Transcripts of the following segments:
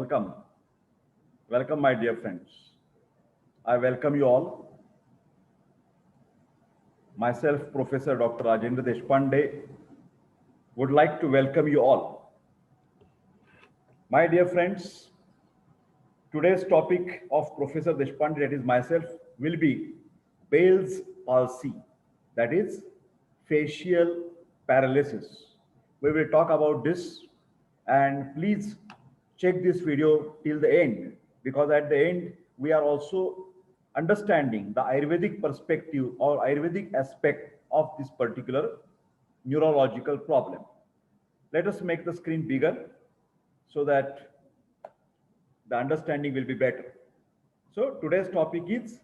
Welcome. Welcome, my dear friends. I welcome you all. Myself, Professor Dr. Rajendra Deshpande, would like to welcome you all. My dear friends, today's topic of Professor Deshpande, that is myself, will be Bell's palsy, that is facial paralysis. We will talk about this, and please check this video till the end, because at the end we are also understanding the Ayurvedic perspective or Ayurvedic aspect of this particular neurological problem. Let us make the screen bigger so that the understanding will be better. So today's topic is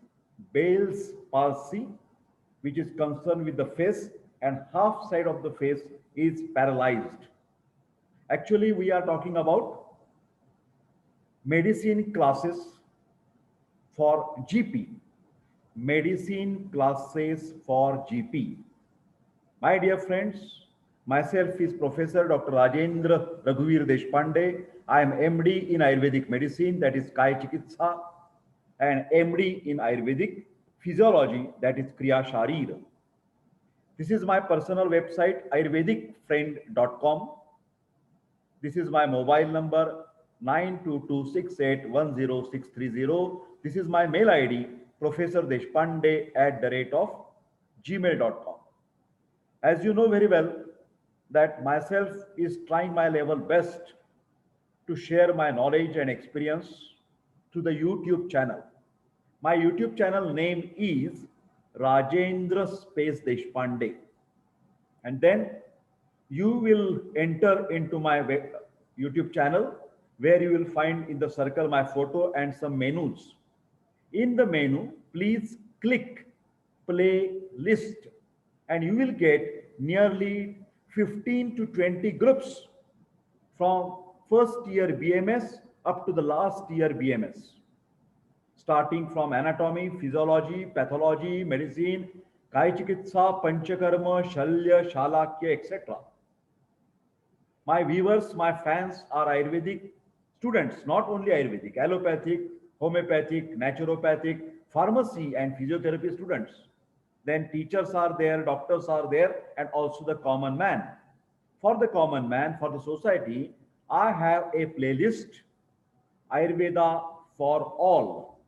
Bell's palsy, which is concerned with the face, and half side of the face is paralyzed. Actually, we are talking about medicine classes for GP. Medicine classes for GP. My dear friends, myself is Professor Dr. Rajendra Raghuveer Deshpande. I am MD in Ayurvedic medicine, that is Kaya Chikitsa, and MD in Ayurvedic physiology, that is Kriya Sharir. This is my personal website, ayurvedicfriend.com. This is my mobile number 9226810630. This is my mail ID, professordeshpande@gmail.com. As you know very well, that myself is trying my level best to share my knowledge and experience to the YouTube channel. My YouTube channel name is Rajendra Space Deshpande. And then you will enter into my YouTube channel, where you will find in the circle my photo and some menus. In the menu, please click play list, and you will get nearly 15 to 20 groups from first year BMS up to the last year BMS, starting from anatomy, physiology, pathology, medicine, Kaya Chikitsa, Panchakarma, Shalya, Shalakya, etc. My viewers, my fans are Ayurvedic students, not only Ayurvedic, allopathic, homeopathic, naturopathic, pharmacy and physiotherapy students. Then teachers are there, doctors are there, and also the common man. For the common man, for the society, I have a playlist, Ayurveda for all.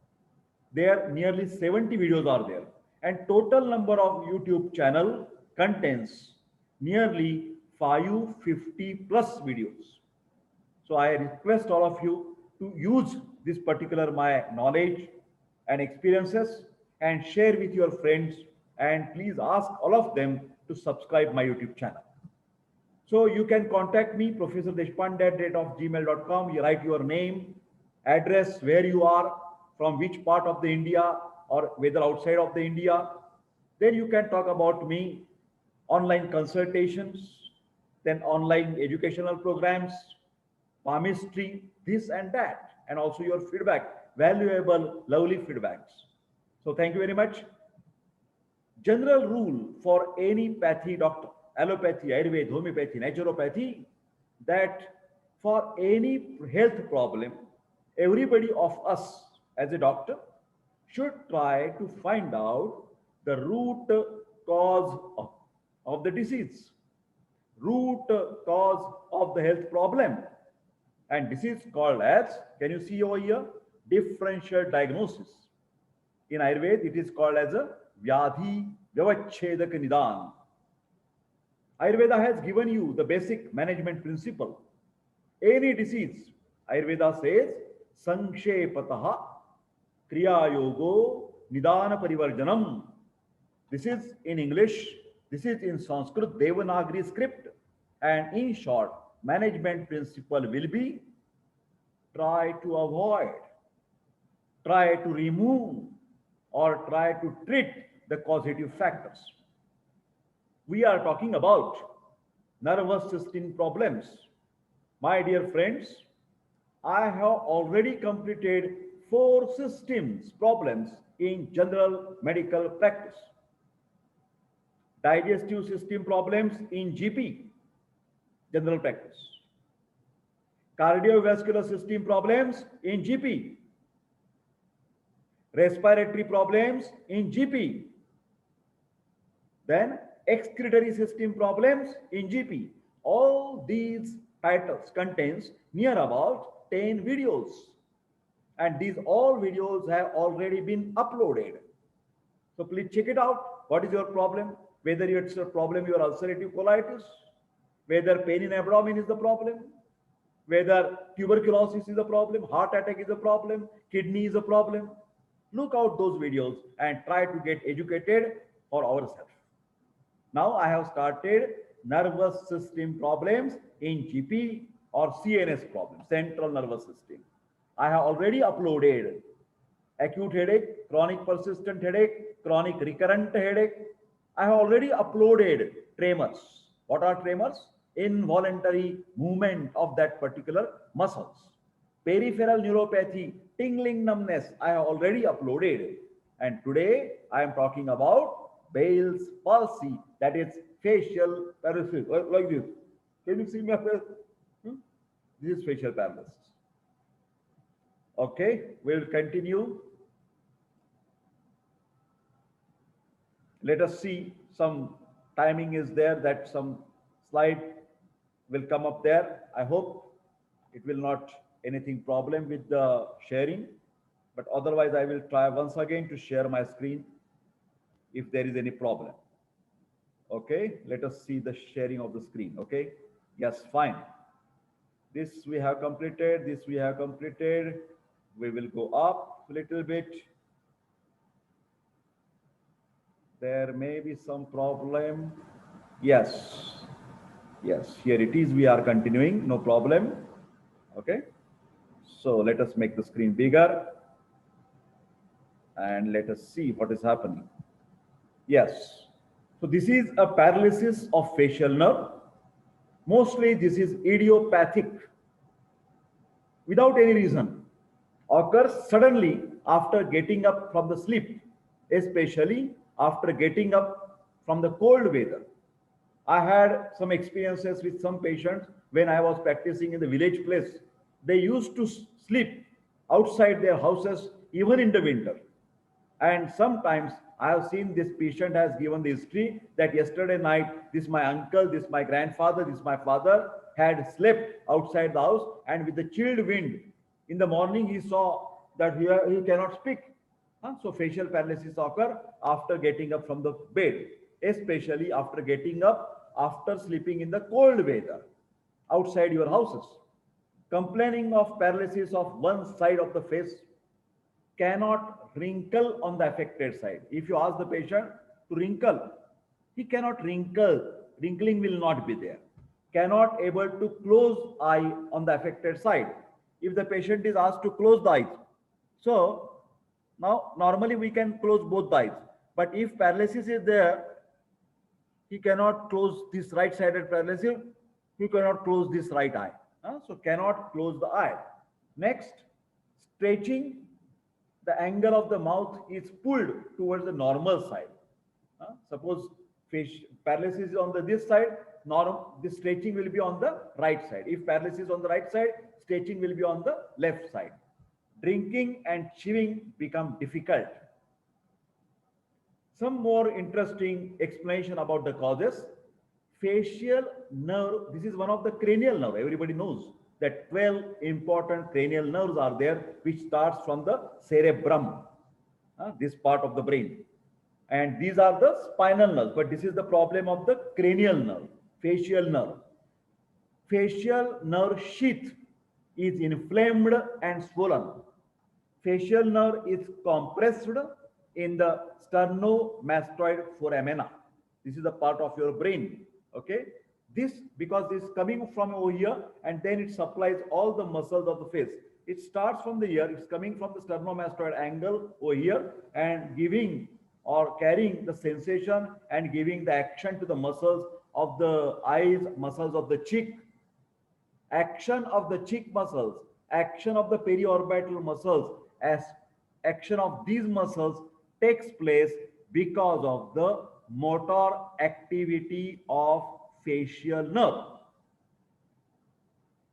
There nearly 70 videos are there, and total number of YouTube channel contains nearly 550 plus videos. So I request all of you to use this particular my knowledge and experiences and share with your friends, and please ask all of them to subscribe my YouTube channel. So you can contact me, Professor Deshpande@gmail.com. You write your name, address, where you are, from which part of the India, or whether outside of the India. Then you can talk about me, online consultations, then online educational programs, palmistry, this and that, and also your feedback, valuable, lovely feedbacks. So thank you very much. General rule for any pathy doctor, allopathy, Ayurveda, homeopathy, naturopathy, that for any health problem, everybody of us as a doctor should try to find out the root cause of the disease, root cause of the health problem. And this is called as, can you see over here, differential diagnosis. In Ayurveda, it is called as a Vyadhi Vyavachhedak Nidan. Ayurveda has given you the basic management principle. Any disease, Ayurveda says, Sanshepataha Kriya Yogo Nidana Parivarjanam. This is in English, this is in Sanskrit Devanagari script. And in short, management principle will be try to avoid, try to remove, or try to treat the causative factors. We are talking about nervous system problems. My dear friends, I have already completed 4 systems problems in general medical practice. Digestive system problems in GP, general practice. cardiovascular system problems in GP, respiratory problems in GP, then excretory system problems in GP. All these titles contains near about 10 videos, and these all videos have already been uploaded. So please check it out. What is your problem? Whether it's a problem your ulcerative colitis, whether pain in abdomen is the problem, whether tuberculosis is a problem, heart attack is a problem, kidney is a problem. Look out those videos and try to get educated for ourselves. Now I have started nervous system problems in GP or CNS problems, central nervous system. I have already uploaded acute headache, chronic persistent headache, chronic recurrent headache. I have already uploaded tremors. What are tremors? Involuntary movement of that particular muscles. Peripheral neuropathy, tingling numbness, I have already uploaded. And today I am talking about Bell's palsy, that is facial paralysis, like this. Can you see my face? This is facial paralysis. Okay, we'll continue. Let us see, some timing is there that some slide will come up there. I hope it will not anything problem with the sharing, but otherwise I will try once again to share my screen if there is any problem. Okay, let us see the sharing of the screen. Okay, yes, fine. This we have completed, this we have completed. We will go up a little bit. There may be some problem. Yes, yes, here it is. We are continuing, no problem. Okay, so let us make the screen bigger and let us see what is happening. Yes, so this is a paralysis of facial nerve. Mostly this is idiopathic, without any reason, occurs suddenly after getting up from the sleep, especially after getting up from the cold weather. I had some experiences with some patients when I was practicing in the village place. They used to sleep outside their houses even in the winter. And sometimes I have seen this patient has given the history that yesterday night, this my uncle, this my grandfather, this my father had slept outside the house, and with the chilled wind, in the morning he saw that he cannot speak. So facial paralysis occur after getting up from the bed, especially after getting up after sleeping in the cold weather outside your houses. Complaining of paralysis of one side of the face, cannot wrinkle on the affected side. If you ask the patient to wrinkle, he cannot wrinkle. Wrinkling will not be there. Cannot able to close eye on the affected side. If the patient is asked to close the eyes, so now normally we can close both the eyes. But if paralysis is there, he cannot close this right-sided paralysis. He cannot close this right eye. So cannot close the eye. Next, stretching. The angle of the mouth is pulled towards the normal side. Suppose paralysis is on this side, the stretching will be on the right side. If paralysis is on the right side, stretching will be on the left side. Drinking and chewing become difficult. Some more interesting explanation about the causes. Facial nerve, this is one of the cranial nerve. Everybody knows that 12 important cranial nerves are there, which starts from the cerebrum, this part of the brain. And these are the spinal nerves, but this is the problem of the cranial nerve, facial nerve. Facial nerve sheath is inflamed and swollen. Facial nerve is compressed in the sternomastoid foramina. This is a part of your brain. Okay, this because this is coming from over here, and then it supplies all the muscles of the face. It starts from the ear, it's coming from the sternomastoid angle over here and giving or carrying the sensation and giving the action to the muscles of the eyes, muscles of the cheek, action of the cheek muscles, action of the periorbital muscles. As action of these muscles takes place because of the motor activity of facial nerve.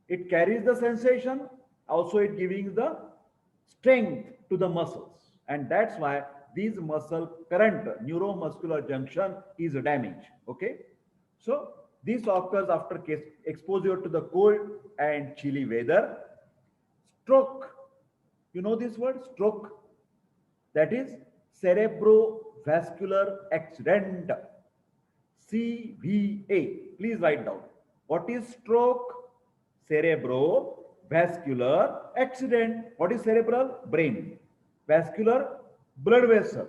It carries the sensation, also it giving the strength to the muscles. And that's why these muscle current, neuromuscular junction is damaged. Okay. So this occurs after exposure to the cold and chilly weather. Stroke. You know this word, stroke? That is cerebrovascular accident. CVA. Please write down. What is stroke? Cerebrovascular accident. What is cerebral? Brain. Vascular, blood vessel.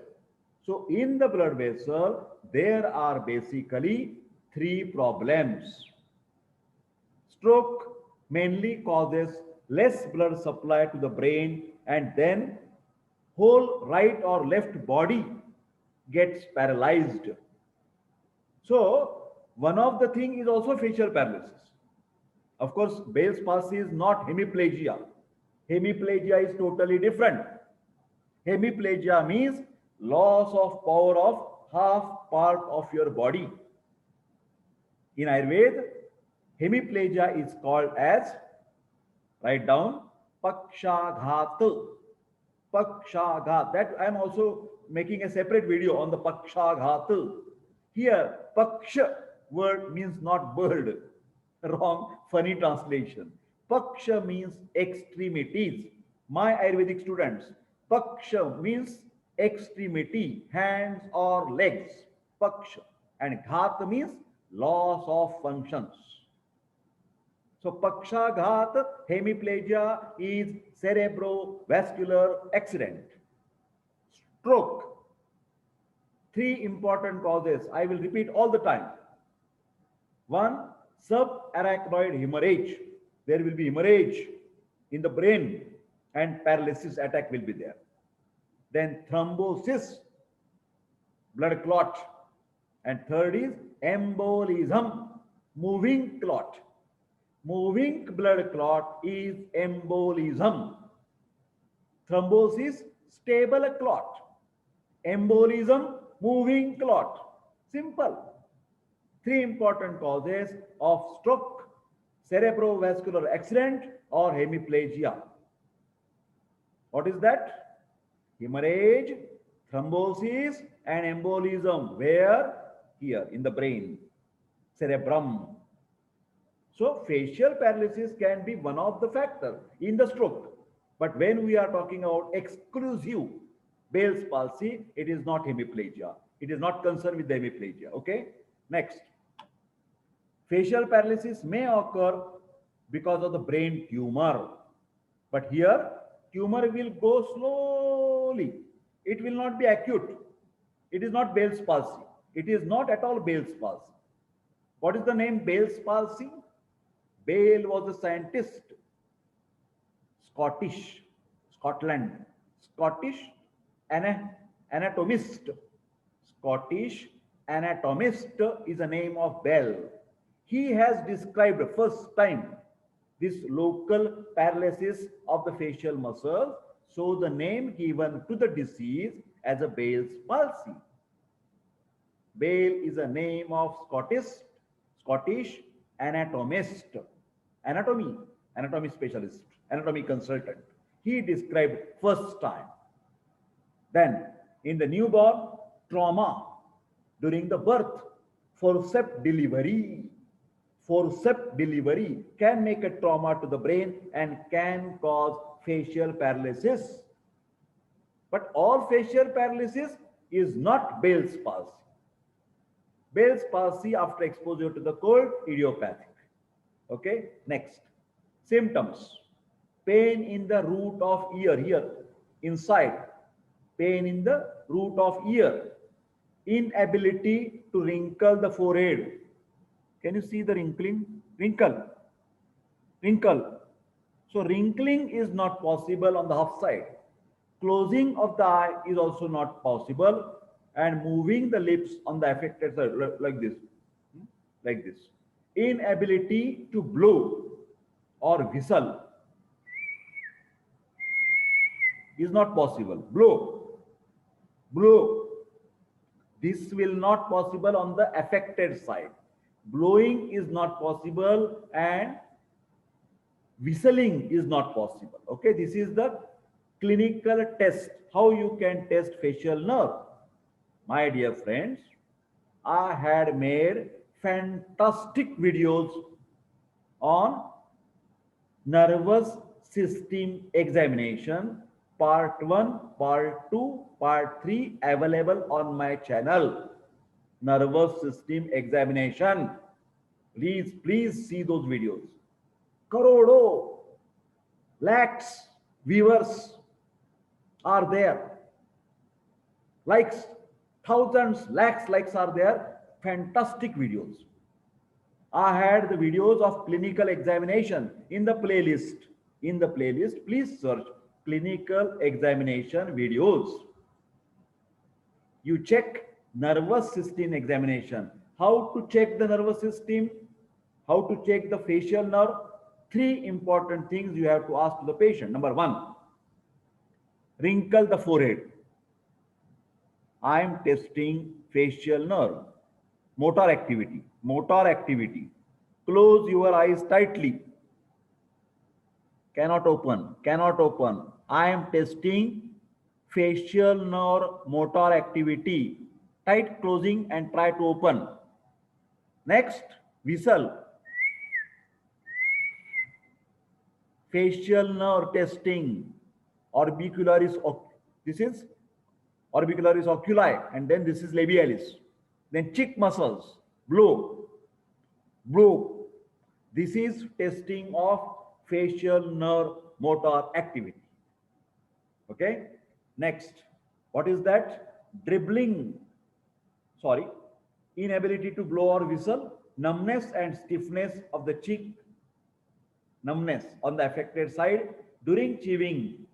So in the blood vessel, there are basically three problems. Stroke mainly causes less blood supply to the brain, and then whole right or left body gets paralyzed. So one of the thing is also facial paralysis. Of course, Bell's palsy is not hemiplegia. Hemiplegia is totally different. Hemiplegia means loss of power of half part of your body. In Ayurveda, hemiplegia is called as, write down, Pakshaghat. Pakshaghat. That I am also making a separate video on the Pakshaghat. Here, Paksha word means not bird. Wrong, funny translation. Paksha means extremities. My Ayurvedic students, Paksha means extremity, hands or legs. Paksha. And Ghat means loss of functions. So Pakshaghat, hemiplegia is cerebrovascular accident. Stroke. Three important causes. I will repeat all the time. One, subarachnoid hemorrhage. There will be hemorrhage in the brain and paralysis attack will be there. Then thrombosis, blood clot. And third is embolism, moving clot. Moving blood clot is embolism. Thrombosis, stable clot. Embolism, moving clot. Simple. Three important causes of stroke, cerebrovascular accident or hemiplegia. What is that? Hemorrhage, thrombosis and embolism. Where? Here in the brain, cerebrum. So facial paralysis can be one of the factors in the stroke. But when we are talking about exclusive Bell's palsy, it is not hemiplegia. It is not concerned with the hemiplegia. Okay. Next. Facial paralysis may occur because of the brain tumor. But here, tumor will go slowly. It will not be acute. It is not Bell's palsy. It is not at all Bell's palsy. What is the name Bell's palsy? Bell was a scientist, Scotland, Scottish anatomist. Scottish anatomist is the name of Bell. He has described first time this local paralysis of the facial muscle, so the name given to the disease as a Bell's palsy. Bell is a name of Scottish anatomist, anatomy specialist, anatomy consultant. He described first time. Then in the newborn, trauma during the birth, forceps delivery can make a trauma to the brain and can cause facial paralysis. But all facial paralysis is not Bell's palsy. Bell's palsy after exposure to the cold, idiopathic. Okay, next. Symptoms. Pain in the root of ear, here, inside. Pain in the root of ear. Inability to wrinkle the forehead. Can you see the wrinkling? Wrinkle. So wrinkling is not possible on the half side. Closing of the eye is also not possible, and moving the lips on the affected side like this. Inability to blow or whistle is not possible. Blow. This will not possible on the affected side. Blowing is not possible, and whistling is not possible. Okay, this is the clinical test, how you can test facial nerve. My dear friends, I had made fantastic videos on nervous system examination, part 1, part 2, part 3, available on my channel, nervous system examination. Please see those videos. Karodo, lakhs viewers are there. Likes, thousands, lakhs likes are there. Fantastic videos. I had the videos of clinical examination in the playlist. In the playlist, please search clinical examination videos. You check nervous system examination. How to check the nervous system? How to check the facial nerve? Three important things you have to ask to the patient. Number one, wrinkle the forehead. I am testing facial nerve. Motor activity. Motor activity. Close your eyes tightly. Cannot open. Cannot open. I am testing facial nerve motor activity. Tight closing and try to open. Next, whistle. Facial nerve testing. Orbicularis. This is orbicularis oculi, and then this is labialis. Then cheek muscles. Blow. Blow. This is testing of facial nerve motor activity. Okay. Next, what is that? Dribbling. Sorry, inability to blow or whistle, numbness and stiffness of the cheek, numbness on the affected side during chewing.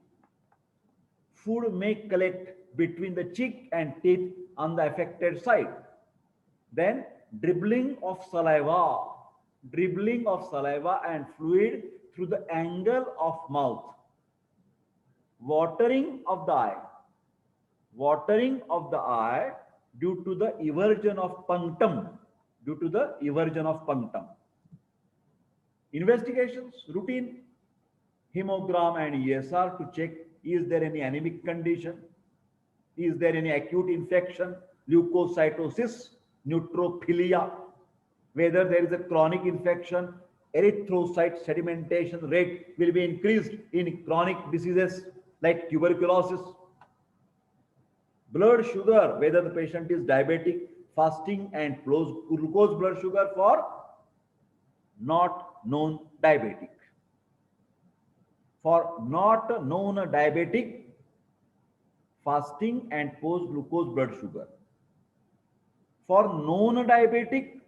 Food may collect between the cheek and teeth on the affected side. Then dribbling of saliva and fluid through the angle of mouth. Watering of the eye due to the eversion of punctum. Investigations, routine, hemogram and ESR to check is there any anemic condition, is there any acute infection, leukocytosis, neutrophilia, whether there is a chronic infection, erythrocyte sedimentation rate will be increased in chronic diseases like tuberculosis. Blood sugar, whether the patient is diabetic, fasting and glucose blood sugar for not known diabetic. For not known diabetic, fasting and post glucose blood sugar. For known diabetic,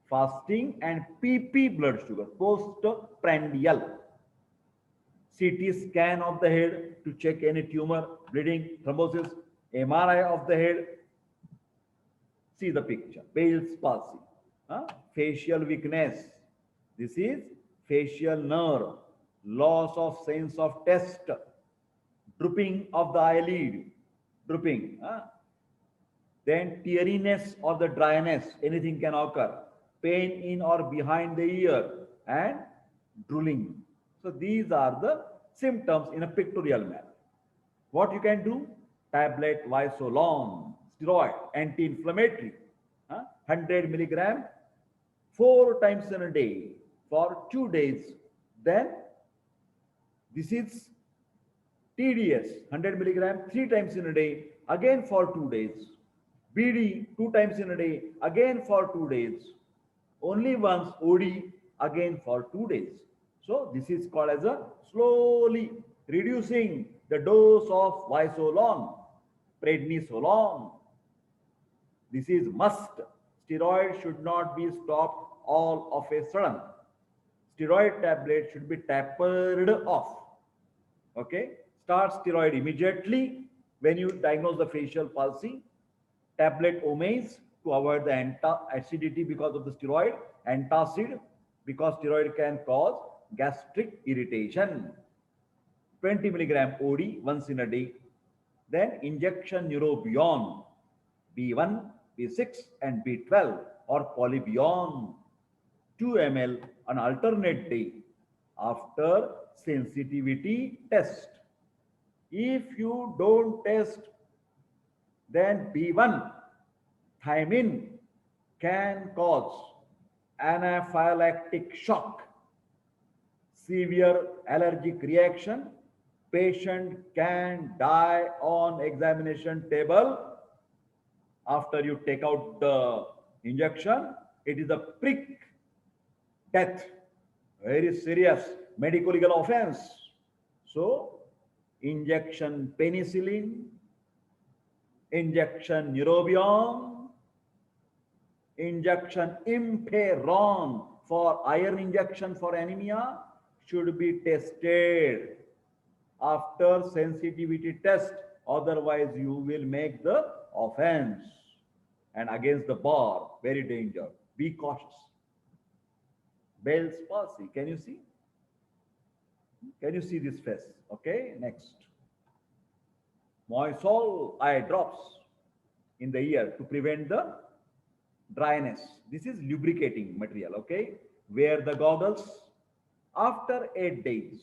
fasting and PP blood sugar, postprandial. CT scan of the head to check any tumor, bleeding, thrombosis, MRI of the head. See the picture, Bell's palsy, facial weakness. This is facial nerve, loss of sense of taste, drooping of the eyelid, drooping. Then teariness or the dryness, anything can occur. Pain in or behind the ear and drooling. So these are the symptoms in a pictorial manner. What you can do? Tablet Visolon, steroid, anti-inflammatory, 100 milligram, 4 times in a day for 2 days. Then this is TDS, 100 milligram, 3 times in a day, again for 2 days. BD, 2 times in a day, again for 2 days. Only once OD, again for 2 days. So this is called as a slowly reducing the dose of Visolon, prednisolone. This is must. Steroid should not be stopped all of a sudden. Steroid tablet should be tapered off. Okay. Start steroid immediately when you diagnose the facial palsy. Tablet omaze to avoid the acidity because of the steroid. Antacid because steroid can cause gastric irritation. 20 milligram OD once in a day. Then injection neurobion B1, B6 and B12 or polybion 2 ml on alternate day. after sensitivity test. If you don't test, then B1 thiamine can cause anaphylactic shock, severe allergic reaction. Patient can die on examination table after you take out the injection. It is a prick death, very serious medical legal offense. So, injection penicillin, injection neurobion, injection imperon for iron injection for anemia should be tested after sensitivity test. Otherwise, you will make the offense and against the bar. Very danger. Be cautious. Bell's palsy. Can you see? Can you see this face? Okay, next. Moisol eye drops in the ear to prevent the dryness. This is lubricating material. Okay, wear the goggles. After 8 days,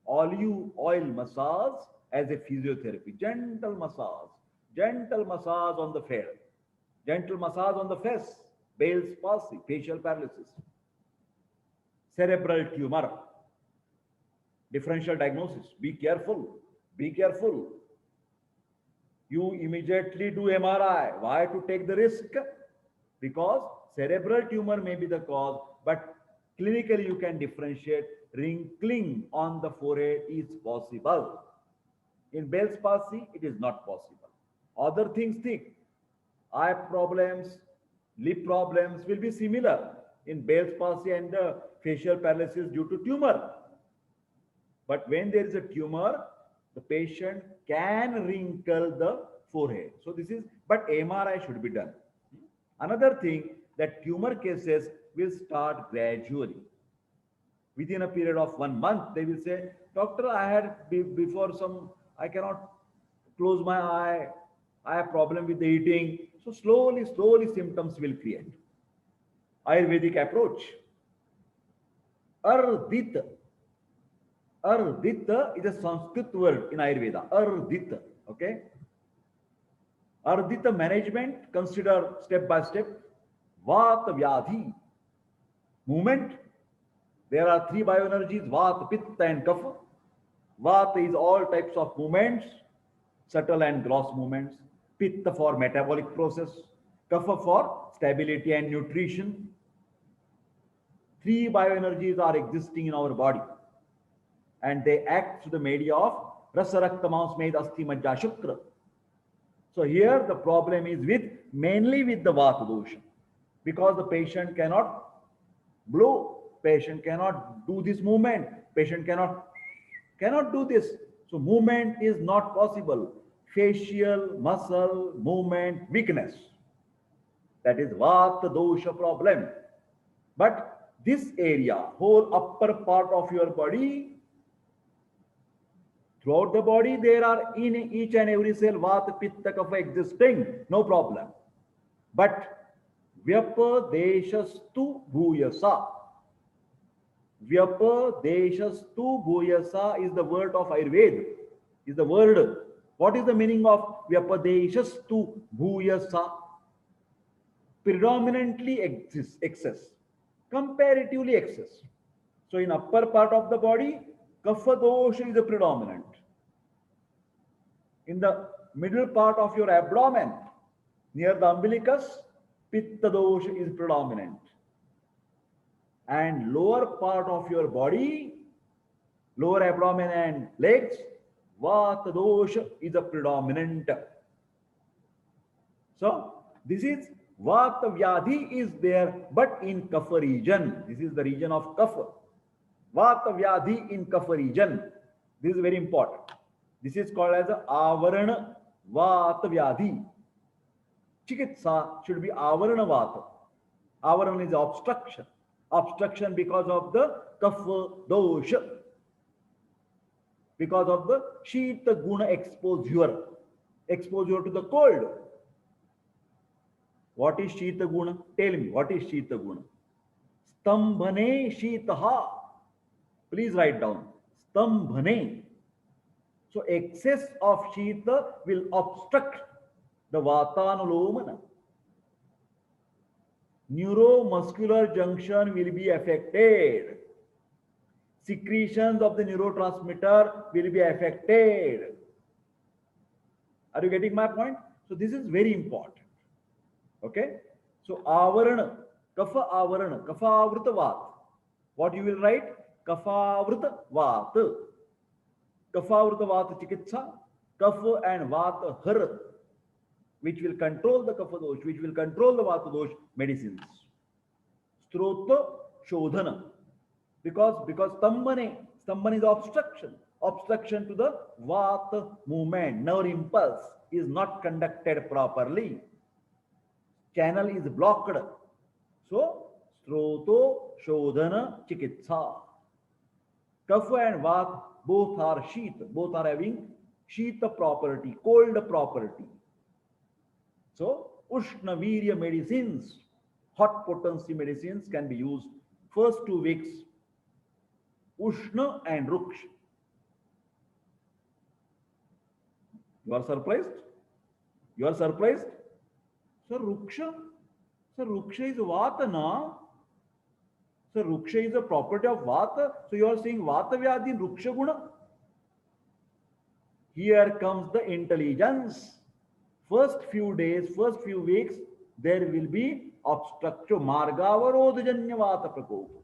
olive oil massage as a physiotherapy. Gentle massage on the face, gentle massage on the face. Bell's palsy, facial paralysis, cerebral tumor, differential diagnosis. Be careful, be careful. You immediately do MRI. Why to take the risk? Because cerebral tumor may be the cause, but clinically you can differentiate. Wrinkling on the forehead is possible. In Bell's palsy, it is not possible. Other things think, eye problems, lip problems will be similar in Bell's palsy and facial paralysis due to tumor. But when there is a tumor, the patient can wrinkle the forehead. So this is, but MRI should be done. Another thing, that tumor cases will start gradually. Within a period of 1 month, they will say, doctor, I had before some, I cannot close my eye, I have problem with the eating. So slowly symptoms will create. Ayurvedic approach. Ardita. Ardita is a Sanskrit word in Ayurveda. Ardita. Okay. Ardita management, consider step by step. Vata Vyadhi. Movement. There are 3 bioenergies, Vata, Pitta and Kapha. Vata is all types of movements, subtle and gross movements. Pitta for metabolic process. Kapha for stability and nutrition. 3 bioenergies are existing in our body, and they act through the media of Rasa Rakta Mansmed Asti Majja Shukra. So here the problem is with mainly with the Vata dosha, because the patient cannot blow, patient cannot do this movement, patient cannot do this. So movement is not possible. Facial muscle movement weakness. That is Vata dosha problem. But this area, whole upper part of your body, throughout the body, there are in each and every cell Vata, Pitta, Kapha existing, no problem. But Vyapadeshastu Bhuyasa. Vyapadeshastu Bhuyasa is the word of Ayurveda. Is the word. What is the meaning of Vyapadeshastu Bhuyasa? Predominantly excess. Comparatively excess. So in upper part of the body, Kapha dosha is the predominant. In the middle part of your abdomen, near the umbilicus, Pitta dosha is predominant. And lower part of your body, lower abdomen and legs, Vata dosha is a predominant. So this is Vata Vyadhi is there, but in Kapha region. This is the region of Kapha. Vata Vyadhi in Kapha region. This is very important. This is called as Avarana Vata Vyadhi. Chikitsa should be Avarana Vata. Avarana is obstruction. Obstruction because of the Kapha dosha. Because of the Shita Guna exposure. Exposure to the cold. What is Shita Guna? Tell me, what is Shita Guna? Stambhane Shitaha. Please write down. Stambhane. So excess of Shita will obstruct the Vatanulomana. Neuromuscular junction will be affected. Secretions of the neurotransmitter will be affected. Are you getting my point? So this is very important. Okay. So avarana, kapha avarana, kapha avrita vat. What you will write? Kapha avrita vat. Kapha avrita vat chikitsa. Kapha and vat har, which will control the kapha dosh, which will control the vata dosh medicines. Strota shodhana. Because stambhana is obstruction to the vata movement, nerve impulse is not conducted properly, channel is blocked. So stroto shodhana chikitsa. Kapha and vat both are shita, both are having shita property, cold property. So ushna virya medicines, hot potency medicines can be used first 2 weeks. Ushna and Ruksha. You are surprised? You are surprised? Sir, Ruksha? Sir, Ruksha is Vata, na? Sir, Ruksha is a property of Vata. So you are saying Vata Vyadhi in Ruksha Guna? Here comes the intelligence. First few days, first few weeks, there will be obstruction, Margavarodhajanya Vata Prakopa.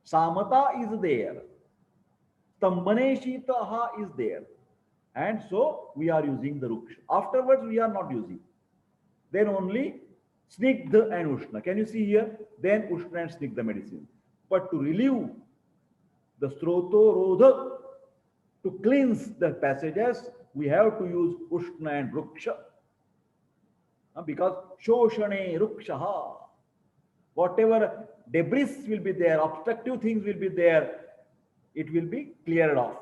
Samata is there. Stambhane Shitaha is there. And so we are using the Ruksha. Afterwards, we are not using. Then only Snigdha and Ushna. Can you see here? Then Ushna and Snigdha medicine. But to relieve the Stroto Rodha, to cleanse the passages, we have to use Ushna and Ruksha. Because Shoshane Rukshaha. Whatever debris will be there, obstructive things will be there, it will be cleared off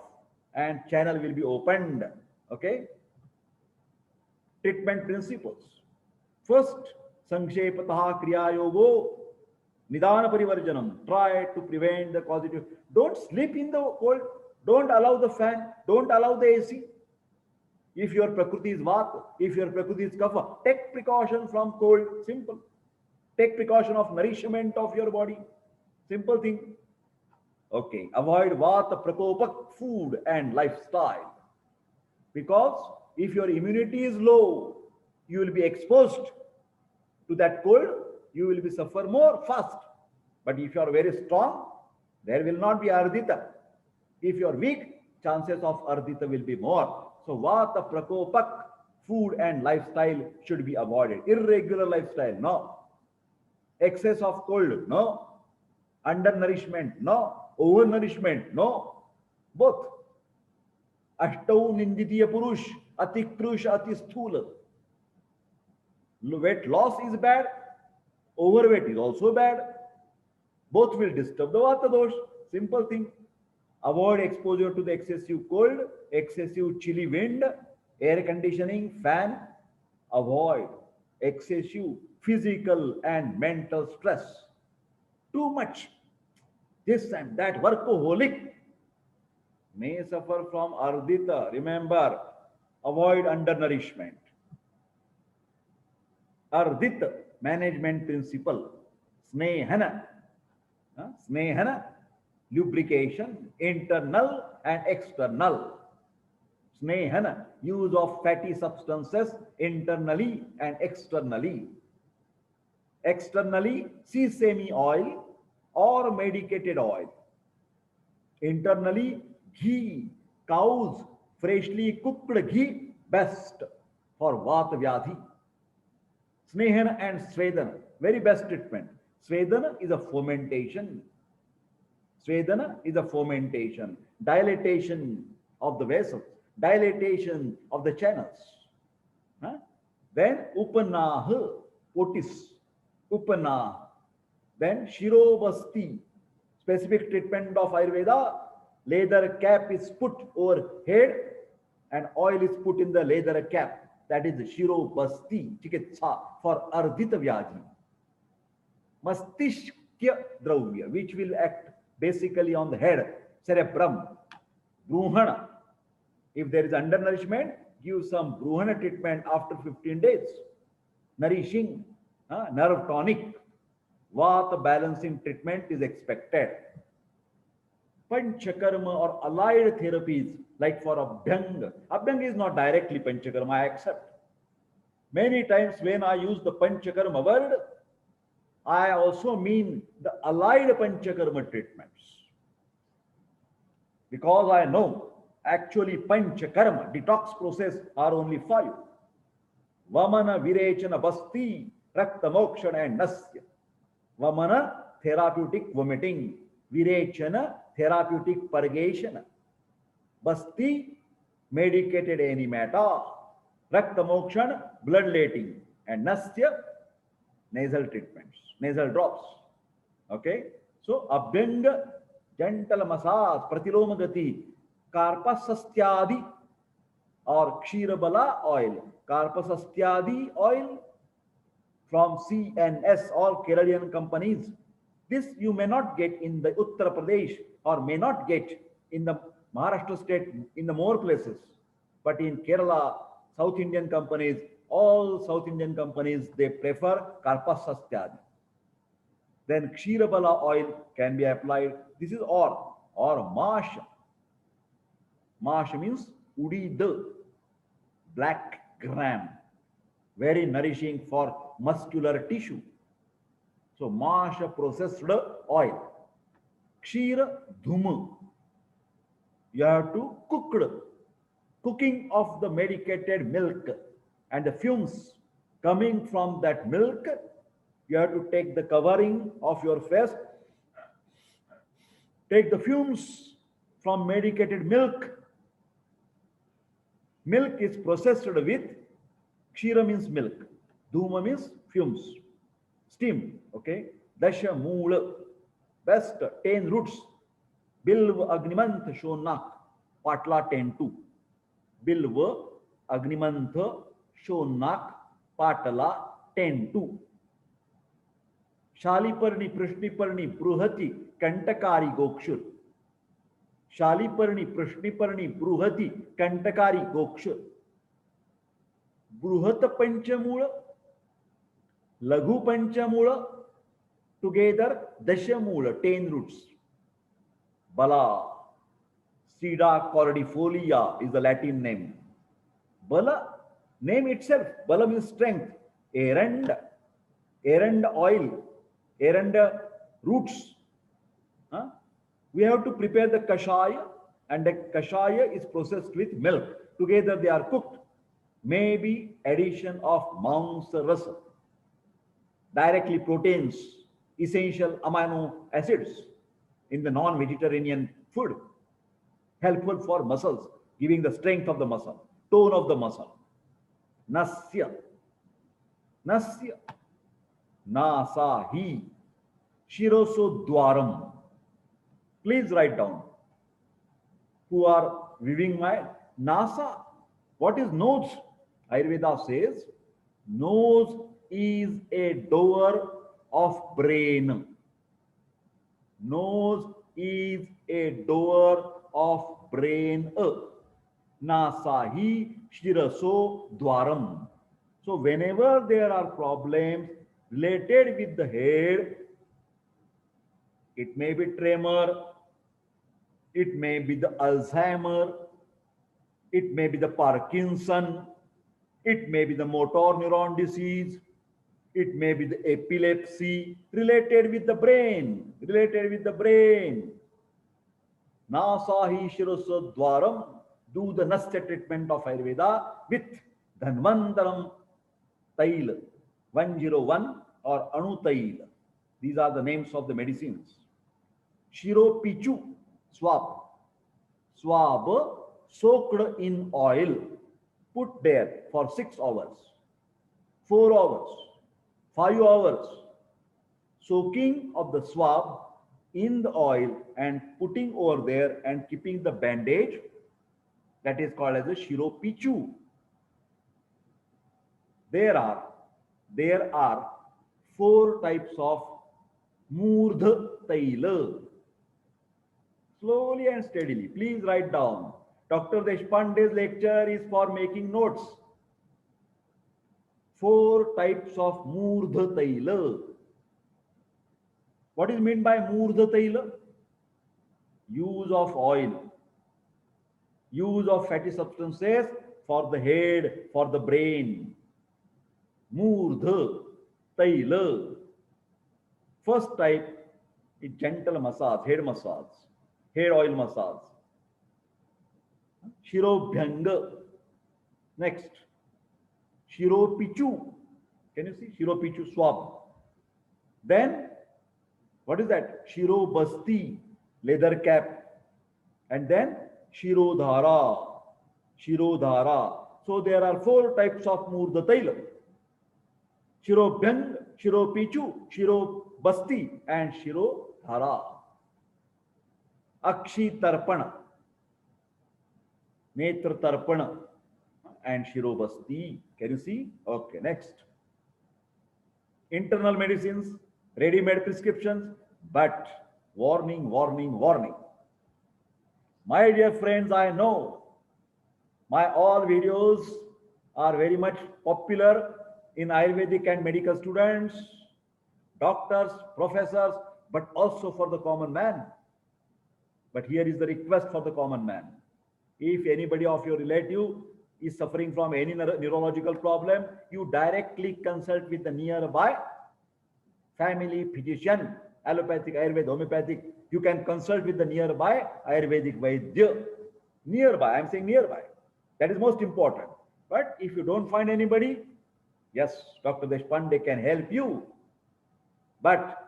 and channel will be opened. Okay. Treatment principles. First, Sankshepataha Kriya Yogo, Nidana Parivarjanam. Try to prevent the causative. Don't sleep in the cold. Don't allow the fan. Don't allow the AC. If your Prakriti is Vata, if your Prakriti is Kapha, take precaution from cold. Simple. Take precaution of nourishment of your body. Simple thing. Okay. Avoid Vata Prakopak food and lifestyle. Because if your immunity is low, you will be exposed to that cold. You will be suffer more fast. But if you are very strong, there will not be Ardita. If you are weak, chances of Ardita will be more. So Vata Prakopak food and lifestyle should be avoided. Irregular lifestyle, no. Excess of cold, no. Undernourishment, no. Overnourishment, no. Both. Ashtau Ninditiya Purush, Ati Krush, Ati Sthula. Weight loss is bad. Overweight is also bad. Both will disturb the Vata dosh. Simple thing. Avoid exposure to the excessive cold, excessive chilly wind, air conditioning, fan. Avoid excessive physical and mental stress. Too much. This and that workaholic may suffer from Ardita. Remember, avoid undernourishment. Ardita management principle. Snehana. Snehana, lubrication, internal and external. Snehana, use of fatty substances internally and externally. Externally, sesame oil or medicated oil. Internally, ghee, cows, freshly cooked ghee, best for Vata Vyadhi. Snehana and Svedana, very best treatment. Svedana is a fermentation. Svedana is a fermentation, dilatation of the vessels, dilatation of the channels. Then Upanah, otis, Upanah. Then Shirobasti, specific treatment of Ayurveda. Leather cap is put over head and oil is put in the leather cap. That is Shirobasti, Chikitsa for Ardita Vyadhi. Mastishkya Dravya, which will act basically on the head, cerebrum, bruhana. If there is undernourishment, give some bruhana treatment after 15 days. Nourishing, nerve tonic, vata balancing treatment is expected. Panchakarma or allied therapies like for Abhyanga. Abhyanga is not directly Panchakarma, I accept. Many times when I use the Panchakarma word, I also mean the allied Panchakarma treatments. Because I know actually Panchakarma, detox process are only 5. Vamana, Virechana, Basti, Rakta Mokshana and Nasya. Vamana, therapeutic vomiting. Virechana, therapeutic purgation. Basti, medicated animata. Rakta Mokshan, bloodletting. And Nasya, nasal treatments, nasal drops. Okay? So, Abhyanga, gentle massage, Pratiloma Gati, Karpasastyadi or Kshirabala oil. Karpasastyadi oil from CNS or Keralian companies. This you may not get in the Uttar Pradesh or may not get in the Maharashtra state in the more places. But in Kerala, South Indian companies, all South Indian companies, they prefer Karpasastyadi. Then Kshirabala oil can be applied. This is or Masha. Masha means udid, black gram, very nourishing for muscular tissue. So Masha processed oil. Kshira dhuma. You have to cooking of the medicated milk and the fumes coming from that milk. You have to take the covering of your face, take the fumes from medicated milk. Milk is processed with kshira means milk, dhuma means fumes, steam. Okay, dasha moola, best 10 roots, bilva agnimantha shonak, patla 10-2. Bilva agnimantha shonak, patala 10-2. Shaliparni, Prishniparni, Bruhati, Kantakari, Gokshur. Shaliparni, Prishniparni, Bruhati, Kantakari, Gokshur. Bruhata Panchamula, Laghu Panchamula, together Dashamula, 10 roots. Bala, Sida cordifolia is the Latin name. Bala, name itself, Bala means strength. Erand oil, eranda roots. We have to prepare the kashaya, and the kashaya is processed with milk. Together they are cooked. Maybe addition of Mansa rasa, directly proteins, essential amino acids in the non-vegetarian food, helpful for muscles, giving the strength of the muscle, tone of the muscle. Nasya, Nasahi, Shiroso Dwaram. Please write down. Who are viewing my Nasa? What is nose? Ayurveda says nose is a door of brain. Nose is a door of brain. Nasahi Shiraso Dwaram. So whenever there are problems related with the head, it may be tremor, it may be the Alzheimer, it may be the Parkinson, it may be the motor neuron disease, it may be the epilepsy related with the brain, Nasahi Shirasa Dwaram, do the Nasya treatment of Ayurveda with Dhanvantaram Tail 101 or Anu Tail. These are the names of the medicines. Shiro Pichu swab. Swab soaked in oil. Put there for 6 hours, 4 hours, 5 hours. Soaking of the swab in the oil and putting over there and keeping the bandage. That is called as a Shiro Pichu. There are 4 types of Murdha Taila. Slowly and steadily. Please write down. Dr. Deshpande's lecture is for making notes. 4 types of Murdha Taila. What is meant by Murdha Taila? Use of oil, use of fatty substances for the head, for the brain. Murdha Taila. First type is gentle massage, head oil massage. Shirobhyanga. Next, Shiropichu. Can you see? Shiropichu swab. Then, what is that? Shirobasti, leather cap. And then Shirodhara. Shirodhara. So there are 4 types of Murdha Taila. Shirobhyang, Shiropichu, Shirobasti, and Shirodhara. Akshi Tarpana, Netra Tarpana, and Shirobasti. Can you see? Okay, next. Internal medicines, ready-made prescriptions, but warning, warning, warning. My dear friends, I know my all videos are very much popular in Ayurvedic and medical students, doctors, professors, but also for the common man. But here is the request for the common man. If anybody of your relative is suffering from any neurological problem, you directly consult with the nearby family physician, allopathic, Ayurvedic, homeopathic. You can consult with the nearby Ayurvedic Vaidya. Nearby, I'm saying nearby. That is most important. But if you don't find anybody, yes, Dr. Deshpande can help you. But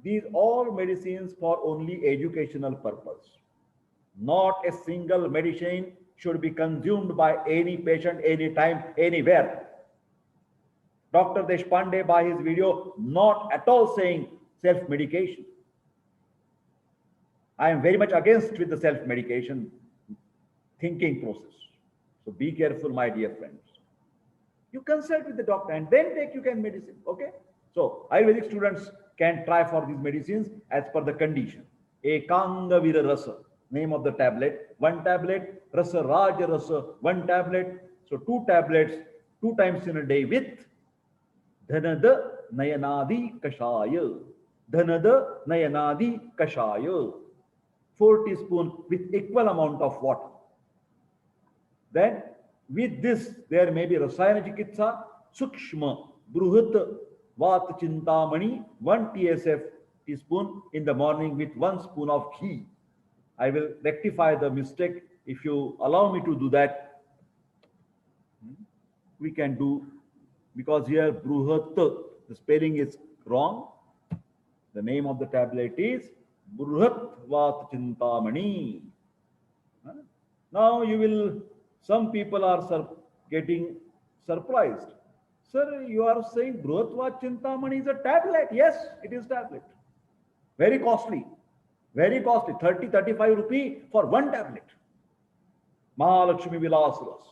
these all medicines for only educational purpose. Not a single medicine should be consumed by any patient, anytime, anywhere. Dr. Deshpande, by his video, not at all saying self-medication. I am very much against with the self-medication thinking process. So be careful, my dear friends. You consult with the doctor and then take you can medicine. Okay? So Ayurvedic students can try for these medicines as per the condition. Ekanga Vira Rasa, name of the tablet. 1 tablet, Rasa Raja Rasa, 1 tablet. So 2 tablets, 2 times in a day with Dhanada Nayanadi Kashaya. Dhanada Nayanadi Kashaya. 4 teaspoons with equal amount of water. Then with this, there may be Rasayana Chikitsa, Sukshma, Bruhat, Vat Chintamani, 1 TSF teaspoon in the morning with 1 spoon of ghee. I will rectify the mistake. If you allow me to do that, we can do, because here Bruhat, the spelling is wrong. The name of the tablet is Bruhat Vat Chintamani. Now you will, some people are getting surprised. Sir, you are saying Bruhat Vat Chintamani is a tablet. Yes, it is tablet. Very costly. Very costly. 30-35 rupee for 1 tablet. Mahalakshmi Vilasras,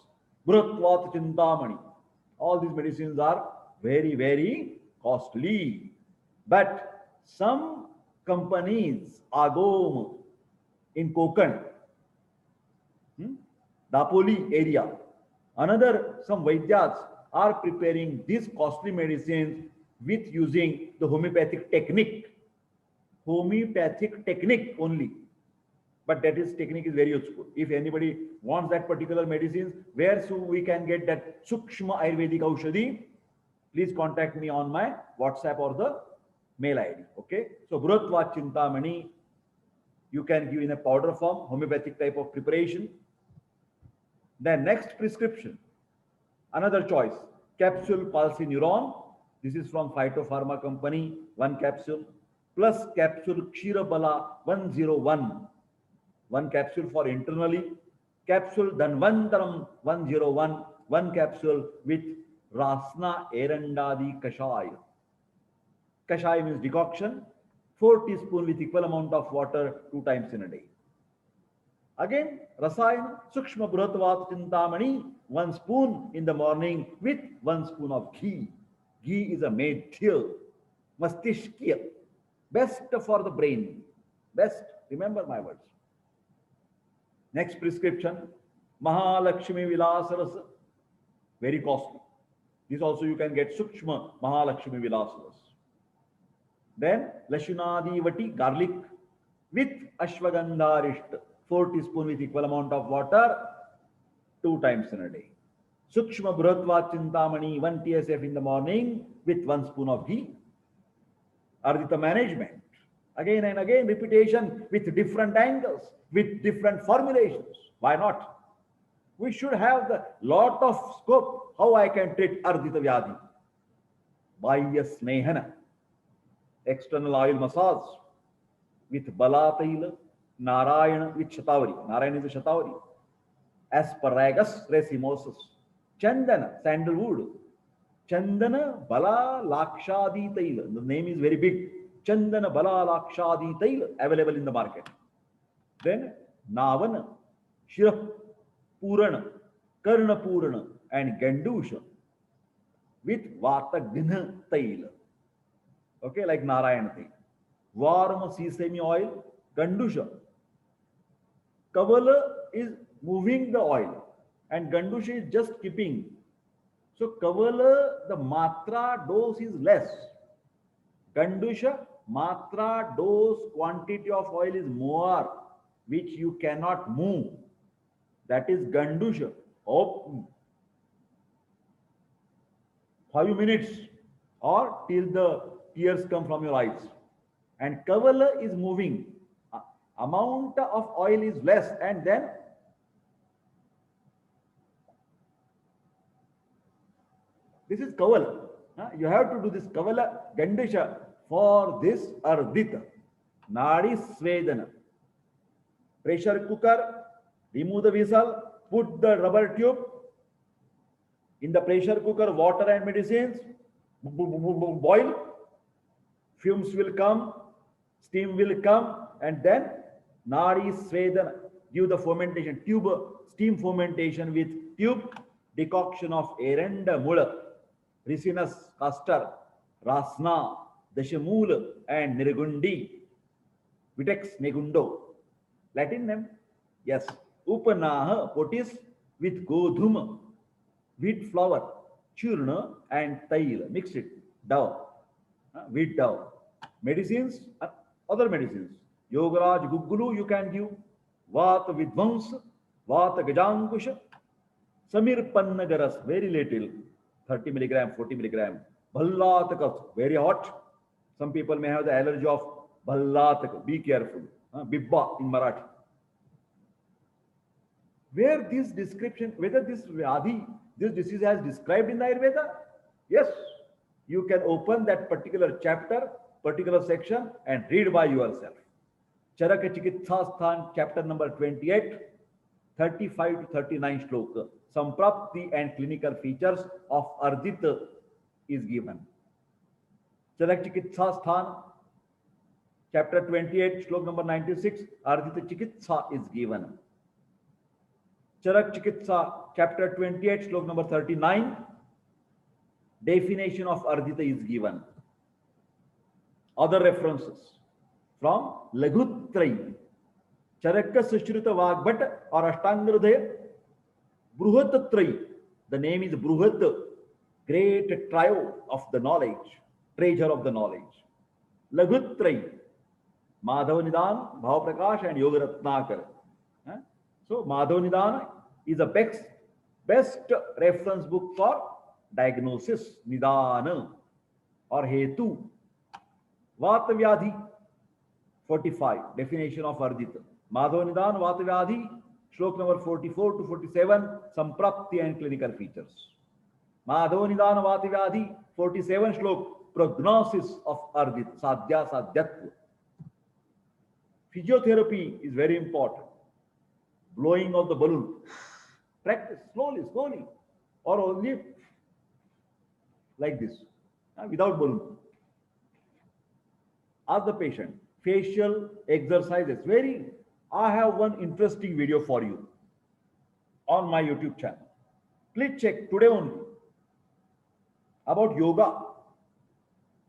Bruhat Vat Chintamani. All these medicines are very, very costly. But some companies, Agom in Konkan, Dapoli area, some Vaidyas are preparing these costly medicines with using the homeopathic technique. Homeopathic technique only. But that is technique is very useful. If anybody wants that particular medicines, where so we can get that Sukshma Ayurvedic Aushadhi, please contact me on my WhatsApp or the mail ID. Okay. So Bruhat Vat Chintamani, you can give in a powder form, homeopathic type of preparation. Then next prescription, another choice, capsule Palsinuron. This is from Phytopharma company, 1 capsule, plus capsule Kshirabala 101. 1 capsule for internally, capsule Dhanvantaram 101, 1 capsule with Rasna Erandadi Kashaya. Kashaya means decoction, 4 teaspoons with equal amount of water 2 times in a day. Again, Rasayana, Sukshma Bruhat Vat Chintamani, 1 spoon in the morning with 1 spoon of ghee. Ghee is a medhya, mastishkya, best for the brain. Best, remember my words. Next prescription, Mahalakshmi Vilasarasa, very costly. This also you can get Sukshma Mahalakshmi Vilasarasa. Then Lashunadivati, garlic with Ashwagandha 4 teaspoons with equal amount of water, 2 times in a day. Sukshma Bruhatva Chintamani, 1 TSF in the morning with 1 spoon of ghee. Ardita management. Again and again, repetition with different angles, with different formulations. Why not? We should have the lot of scope how I can treat Ardita Vyadhi. Bahya Snehana, external oil massage with Balataila, Narayana with Shatavari. Narayana is a Shatavari. Asparagus racemosus. Chandana, sandalwood. Chandana Bala Lakshadi Taila. The name is very big. Chandana Bala Lakshadi Taila, available in the market. Then Navana, Shirah Purana, Karna Purana, and Gandusha with Vatagna Taila. Okay, like Narayana thing. Warm sesame oil, Gandusha. Kavala is moving the oil, and Gandusha is just keeping. So Kavala, the matra dose is less. Gandusha, matra dose quantity of oil is more, which you cannot move. That is Gandusha. Oh, 5 minutes or till the tears come from your eyes. And Kavala is moving. Amount of oil is less, and then this is Kavala. You have to do this Kavala Gandusha for this Ardita. Nadi Svedana. Pressure cooker, remove the vessel, put the rubber tube in the pressure cooker, water and medicines, boil, fumes will come, steam will come, and then Nadi Svedana, give the fermentation, tube, steam fermentation with tube, decoction of Erenda Mula, Ricinus castor, Rasna, Dashamula, and Nirgundi, Vitex Negundo. Latin name? Yes. Upanaha, potis with Godhuma, wheat flour, churna, and tail. Mix it. Dough. Wheat dough. Medicines, other medicines. Yogaraj Gugulu you can give. Vata Vidvans, Vata Gajankusha, Samir Pannagaras, very little, 30 milligram, 40 milligram. Bhallataka, very hot. Some people may have the allergy of Bhallataka. Be careful. Bibba in Marathi. Where this description, whether this Vyadhi, this disease has described in the Ayurveda? Yes. You can open that particular chapter, particular section and read by yourself. Charaka Chikitsa Sthan, chapter number 28, 35 to 39 shloka. Samprapti and clinical features of Ardita is given. Charaka Chikitsa Sthan, chapter 28, slok number 96, Ardita Chikitsa is given. Charak Chikitsa, chapter 28, slok number 39, definition of Ardita is given. Other references from Lagutrai, Charaka Sushruta Vagbhat or Ashtangrudaya, Bruhatratrai, the name is Bruhat, great trio of the knowledge, treasure of the knowledge. Lagutrai, Madhavanidan, Bhavaprakash, and Yoga Ratnakar. So Madhavanidan is the best reference book for diagnosis, Nidana or Hetu. Vatavyadhi, 45, definition of Ardita. Madhavanidan, Vatavyadhi, slok number 44 to 47, Samprapti and clinical features. Madhavanidan, Vatavyadhi, 47 slok, prognosis of Ardita, Sadhya, Sadhyatva. Physiotherapy is very important. Blowing of the balloon. Practice slowly, slowly. Or only like this, without balloon. Ask the patient. Facial exercises. I have one interesting video for you on my YouTube channel. Please check today only. About yoga.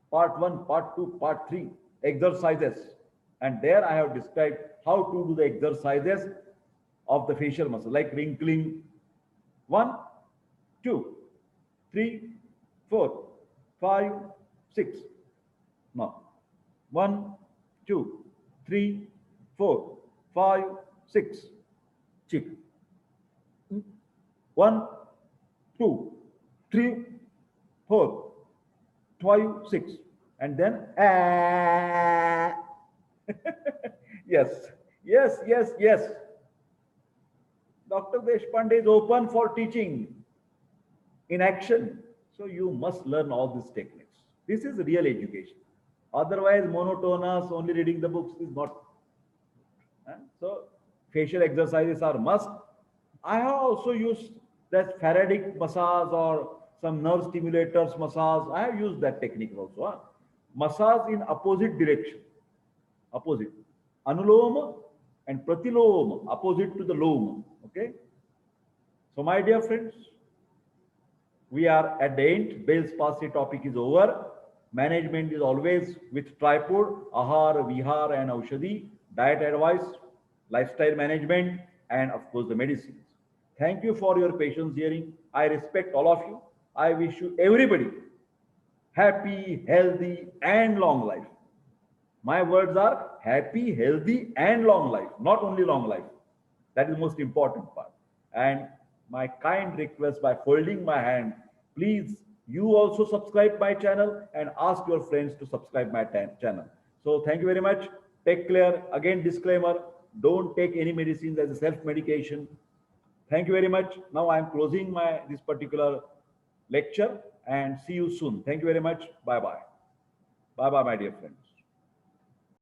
Part 1, Part 2, Part 3. Exercises. And there I have described how to do the exercises of the facial muscle, like wrinkling. 1, 2, 3, 4, 5, 6. Now, 1, 2, 3, 4, 5, 6. Cheek. 1, 2, 3, 4, 5, 6. And then, yes, yes, yes, yes. Dr. Deshpande is open for teaching in action. So you must learn all these techniques. This is real education. Otherwise, monotonous, only reading the books is not. So facial exercises are must. I have also used that Faradic massage or some nerve stimulators massage. I have used that technique also. Massage in opposite direction. Opposite. Anuloma and pratiloma, opposite to the loma. Okay. So my dear friends, we are at the end. Bell's palsy topic is over. Management is always with tripod, ahar, vihar, and aushadhi, diet advice, lifestyle management, and of course the medicines. Thank you for your patience hearing. I respect all of you. I wish you everybody happy, healthy, and long life. My words are happy, healthy, and long life, not only long life. That is the most important part. And my kind request by folding my hand, please, you also subscribe my channel and ask your friends to subscribe my channel. So thank you very much. Take care. Again, disclaimer, don't take any medicines as a self-medication. Thank you very much. Now I am closing this particular lecture and see you soon. Thank you very much. Bye-bye. Bye-bye, my dear friend.